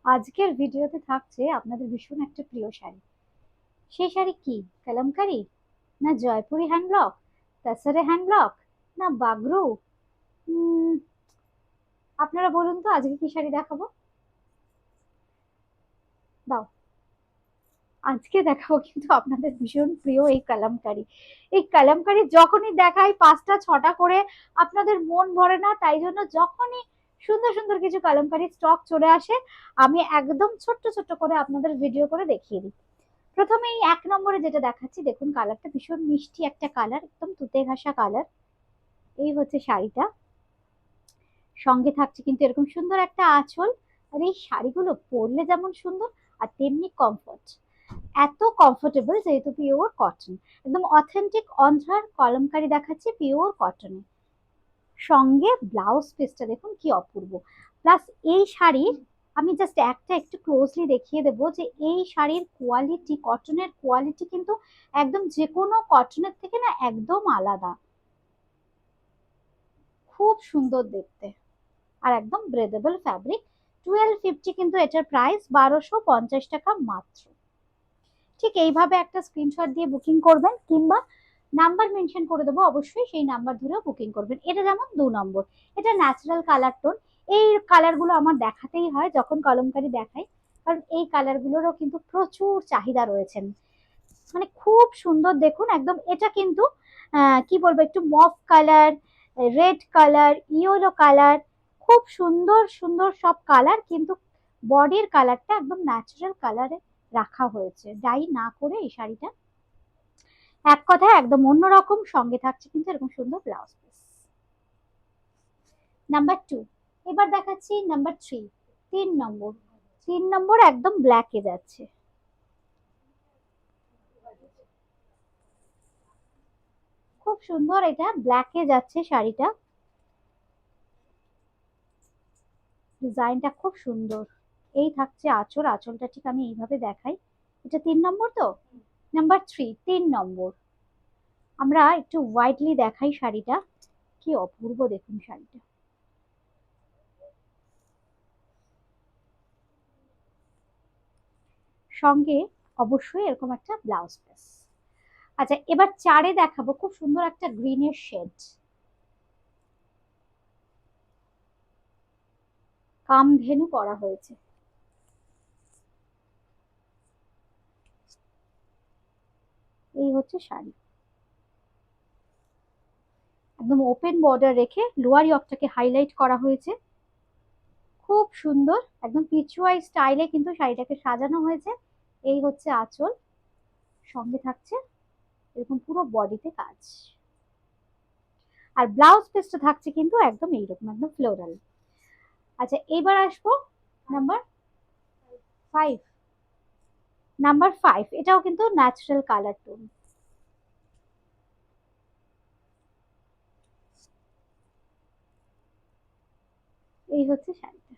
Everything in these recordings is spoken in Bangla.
আজকের ভিডিওতে থাকছে আপনাদের ভীষণ একটা প্রিয় শাড়ি। সেই শাড়ি কি? কালামকারী, না জয়পুরি হ্যান্ডব্লক, তাসারে হ্যান্ডব্লক, না বাগরু? উম, আপনারা বলুন তো আজকে কি শাড়ি দেখাবো? দাও, আজকে দেখাবো কিন্তু আপনাদের ভীষণ প্রিয় এই কালামকারী। এই কালামকারী যখনই দেখাই 5টা 6টা করে আপনাদের মন ভরে না, তাই জন্য যখনই সুন্দর সুন্দর কিছু কালামকারী স্টক চলে আসে আমি একদম ছোট্ট ছোট্ট করে আপনাদের ভিডিও করে দেখিয়ে দিই। প্রথমে এই 1 নম্বরে যেটা দেখাচ্ছি, দেখুন কালারটা ভীষণ মিষ্টি একটা কালার, একদম তুতে ঘাসা কালার। এই হচ্ছে শাড়িটা। সঙ্গে থাকছে কিন্তু এরকম সুন্দর একটা আঁচল। আর এই শাড়িগুলো পরলে যেমন সুন্দর আর তেমনি কমফোর্ট, এত কমফোর্টেবল, যেহেতু পিওর কটন, একদম অথেন্টিক অন্ধ্রার কলমকারি দেখাচ্ছি পিওর কটনে। সঙ্গে ব্লাউজ পিসটা দেখুন কি অপূর্ব। প্লাস এই শাড়ির আমি জাস্ট একটা একটু ক্লোজলি দেখিয়ে দেবো যে এই শাড়ির কোয়ালিটি, কটনের কোয়ালিটি কিন্তু একদম যে কোনো কটনের থেকে না একদম আলাদা। খুব সুন্দর দেখতে আর একদম ব্রেদেবল ফ্যাব্রিক। 1250 কিন্তু এটার প্রাইস, 1250 টাকা মাত্র। ঠিক এইভাবে একটা স্ক্রিনশট দিয়ে বুকিং করবেন, কিংবা নাম্বার মেনশন করে দেবো, অবশ্যই সেই নাম্বার ধরেও বুকিং করবেন। এটা যেমন 2 নম্বর, এটা ন্যাচারাল কালার টোন। এই কালার গুলো আমার দেখাতেই হয় যখন কলমকারি দেখাই, কারণ এই কালার গুলোরও কিন্তু প্রচুর চাহিদা রয়েছে। মানে খুব সুন্দর দেখুন একদম। এটা কিন্তু কি বলবো, একটু মফ colour, red colour, yellow colour, খুব সুন্দর সুন্দর সব কালার, কিন্তু বডির কালারটা একদম ন্যাচারাল কালারে রাখা হয়েছে, ডাই না করে এই শাড়িটা। এক কথায় একদম অন্যরকম। সঙ্গে থাকছে কিন্তু এরকম সুন্দর ব্লাউজ পিস। নাম্বার 2। এবার দেখাচ্ছি নাম্বার 3, 3 নম্বর। 3 নম্বর একদম ব্ল্যাকে যাচ্ছে, খুব সুন্দর। এটা ব্ল্যাকে যাচ্ছে শাড়িটা, ডিজাইনটা খুব সুন্দর। এই থাকছে আঁচল, আঁচলটা ঠিক আমি এইভাবে দেখাই। এটা 3 নম্বর তো। নাম্বার 3, 3 নম্বর। আমরা একটু ওয়াইডলি দেখাই শাড়িটা, কি অপূর্ব দেখুন শাড়িটা। সঙ্গে অবশ্যই এরকম একটা ব্লাউজ পিস। আচ্ছা, এবার 4-এ দেখাবো খুব সুন্দর একটা গ্রিনের শেড, কামধেনু করা হয়েছে। এই হচ্ছে শাড়ি, একদম ওপেন বর্ডার রেখে লোয়ার ইয়কটাকে হাইলাইট করা হয়েছে। খুব সুন্দর, একদম পিচওয়াই স্টাইলে কিন্তু শাড়িটাকে সাজানো হয়েছে। এই হচ্ছে আঁচল, সঙ্গে থাকছে এরকম পুরো বডিতে কাজ। আর ব্লাউজ পিসটা থাকছে কিন্তু একদম এইরকম, একদম ফ্লোরাল। আচ্ছা, এবার আসবো নাম্বার 5। নাম্বার 5, এটাও কিন্তু ন্যাচারাল কালার টোন। এই হচ্ছে শাড়িটা,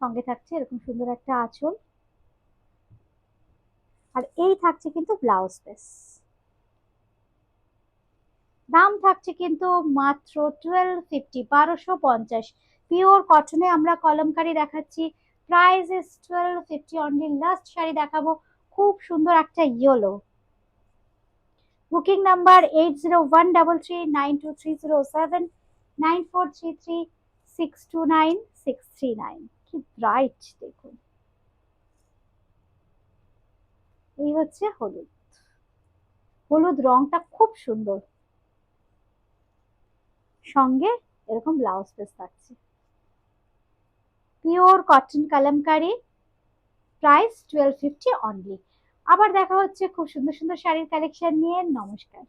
সঙ্গে থাকছে এরকম সুন্দর একটা আঁচল। আর এই থাকছে কিন্তু ব্লাউজ পিস। দাম থাকছে কিন্তু মাত্র 1250, 1250। পিওর কটনে আমরা কলমকারি দেখাচ্ছি, price is 1250 only. Last sari দেখাবো, খুব সুন্দর একটা ইয়েলো। Booking number 8013379433629639। কি ব্রাইট দেখুন। এই হচ্ছে হলুদ, হলুদ রংটা খুব সুন্দর। সঙ্গে এরকম ব্লাউজ পিস থাকছে, pure cotton kalamkari, price 1250 only. আবার দেখা হচ্ছে খুব সুন্দর সুন্দর শাড়ির কালেকশন নিয়ে। নমস্কার।